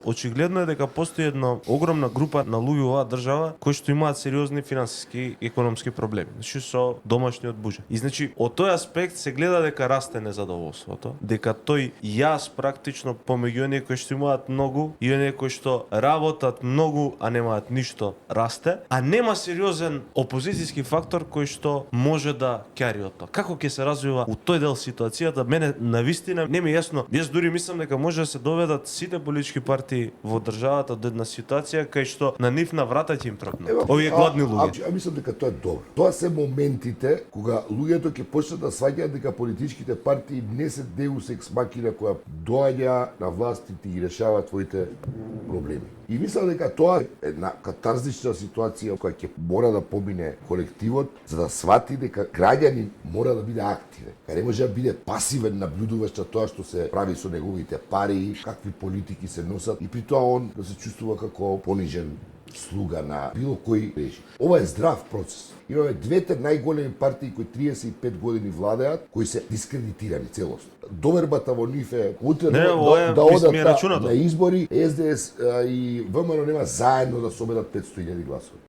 Очигледно е дека постои една огромна група на луѓе во оваа држава кои што имаат сериозни финансиски и економски проблеми, значи со домашниот буџет. И значи од тој аспект се гледа дека расте незадоволството, дека тој јас практично помеѓу оние кои што имаат многу и оние кои што работат многу а немаат ништо расте, а нема сериозен опозицијски фактор кој што може да ќари од тоа. Како ќе се развива у тој дел ситуацијата, мене навистина не ми е јасно. Јас дури мислам дека може да се доведат сите политички партии во државата до една ситуација кај што на нив на врата ќе им тркнат. Овие гладни луѓе. Мислам дека тоа е добро. Тоа се моментите кога луѓето ќе почнат да сваќаат дека политичките партии не се деус екс махина која доаѓа на власт и ги решава твоите проблеми. И мислам дека тоа е една катарзична ситуација која ќе мора да помине колективот за да свати дека граѓанин мора да биде активен. Не може да биде пасивен наблюдувач на тоа што се прави со неговите пари, какви политики се носат и при тоа он да се чувствува како понижен слуга на било кој режим. Ова е здрав процес. Имаме двете најголеми партии кои 35 години владеат, кои се дискредитирани целосно. Довербата во нив е утре да одат на избори, СДС и ВМРО нема заедно да соберат 500.000 гласови.